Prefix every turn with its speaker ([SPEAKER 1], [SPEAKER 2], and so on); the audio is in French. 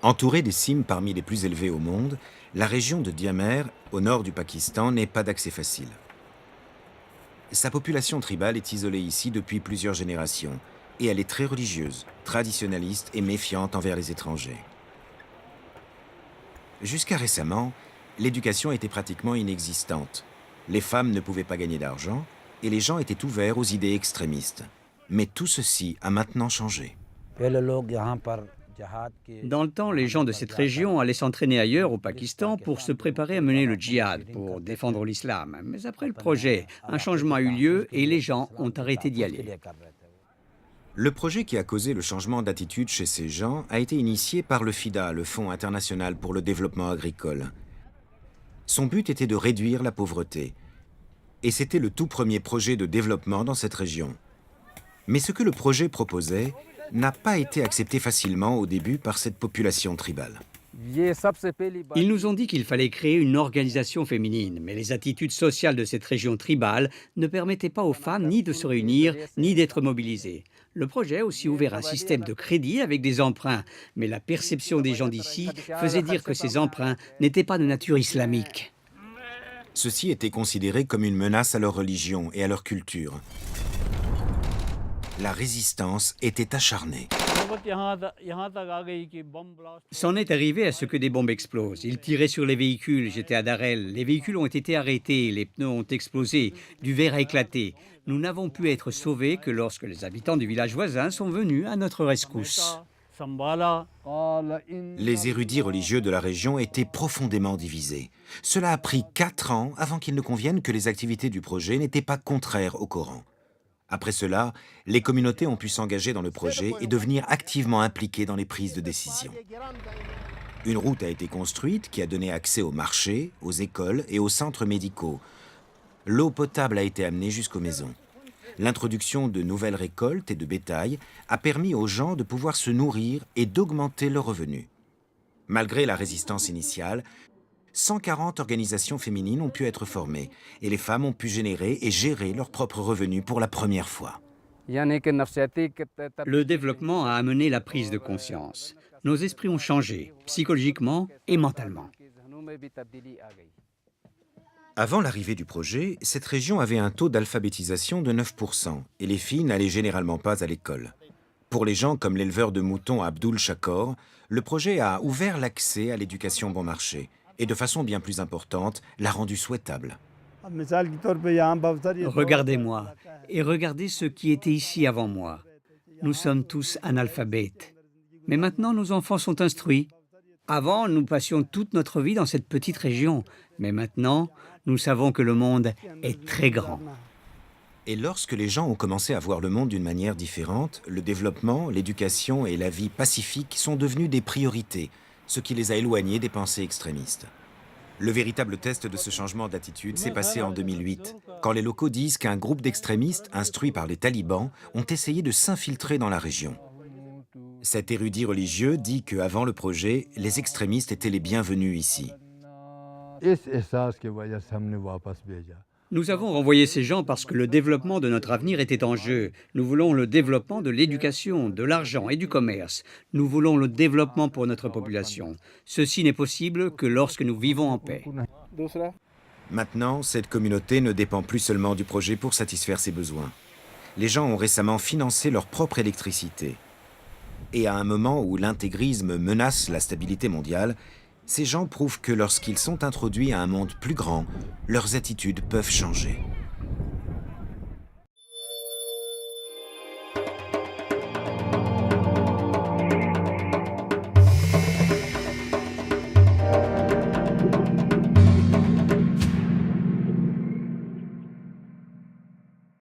[SPEAKER 1] Entourée des cimes parmi les plus élevées au monde, la région de Diamer, au nord du Pakistan, n'est pas d'accès facile. Sa population tribale est isolée ici depuis plusieurs générations, et elle est très religieuse, traditionnaliste et méfiante envers les étrangers. Jusqu'à récemment, l'éducation était pratiquement inexistante. Les femmes ne pouvaient pas gagner d'argent, et les gens étaient ouverts aux idées extrémistes. Mais tout ceci a maintenant changé.
[SPEAKER 2] Dans le temps, les gens de cette région allaient s'entraîner ailleurs au Pakistan pour se préparer à mener le djihad, pour défendre l'islam. Mais après le projet, un changement a eu lieu et les gens ont arrêté d'y aller.
[SPEAKER 1] Le projet qui a causé le changement d'attitude chez ces gens a été initié par le FIDA, le Fonds international pour le développement agricole. Son but était de réduire la pauvreté. Et c'était le tout premier projet de développement dans cette région. Mais ce que le projet proposait n'a pas été accepté facilement au début par cette population tribale.
[SPEAKER 2] Ils nous ont dit qu'il fallait créer une organisation féminine, mais les attitudes sociales de cette région tribale ne permettaient pas aux femmes ni de se réunir, ni d'être mobilisées. Le projet a aussi ouvert un système de crédit avec des emprunts, mais la perception des gens d'ici faisait dire que ces emprunts n'étaient pas de nature islamique.
[SPEAKER 1] Ceci était considéré comme une menace à leur religion et à leur culture. La résistance était acharnée.
[SPEAKER 2] C'en est arrivé à ce que des bombes explosent. Ils tiraient sur les véhicules, j'étais à Darel. Les véhicules ont été arrêtés, les pneus ont explosé, du verre a éclaté. Nous n'avons pu être sauvés que lorsque les habitants du village voisin sont venus à notre rescousse.
[SPEAKER 1] Les érudits religieux de la région étaient profondément divisés. Cela a pris 4 ans avant qu'il ne convienne que les activités du projet n'étaient pas contraires au Coran. Après cela, les communautés ont pu s'engager dans le projet et devenir activement impliquées dans les prises de décision. Une route a été construite qui a donné accès aux marchés, aux écoles et aux centres médicaux. L'eau potable a été amenée jusqu'aux maisons. L'introduction de nouvelles récoltes et de bétail a permis aux gens de pouvoir se nourrir et d'augmenter leurs revenus. Malgré la résistance initiale, 140 organisations féminines ont pu être formées et les femmes ont pu générer et gérer leurs propres revenus pour la première fois.
[SPEAKER 2] Le développement a amené la prise de conscience. Nos esprits ont changé, psychologiquement et mentalement.
[SPEAKER 1] Avant l'arrivée du projet, cette région avait un taux d'alphabétisation de 9% et les filles n'allaient généralement pas à l'école. Pour les gens comme l'éleveur de moutons Abdul Shakor, le projet a ouvert l'accès à l'éducation bon marché et de façon bien plus importante, l'a rendu souhaitable.
[SPEAKER 2] Regardez-moi et regardez ceux qui étaient ici avant moi. Nous sommes tous analphabètes. Mais maintenant, nos enfants sont instruits. Avant, nous passions toute notre vie dans cette petite région. Mais maintenant, nous savons que le monde est très grand.
[SPEAKER 1] Et lorsque les gens ont commencé à voir le monde d'une manière différente, le développement, l'éducation et la vie pacifique sont devenus des priorités, ce qui les a éloignés des pensées extrémistes. Le véritable test de ce changement d'attitude s'est passé en 2008, quand les locaux disent qu'un groupe d'extrémistes, instruits par les talibans, ont essayé de s'infiltrer dans la région. Cet érudit religieux dit qu'avant le projet, les extrémistes étaient les bienvenus ici.
[SPEAKER 2] Nous avons renvoyé ces gens parce que le développement de notre avenir était en jeu. Nous voulons le développement de l'éducation, de l'argent et du commerce. Nous voulons le développement pour notre population. Ceci n'est possible que lorsque nous vivons en paix.
[SPEAKER 1] Maintenant, cette communauté ne dépend plus seulement du projet pour satisfaire ses besoins. Les gens ont récemment financé leur propre électricité. Et à un moment où l'intégrisme menace la stabilité mondiale, ces gens prouvent que lorsqu'ils sont introduits à un monde plus grand, leurs attitudes peuvent changer.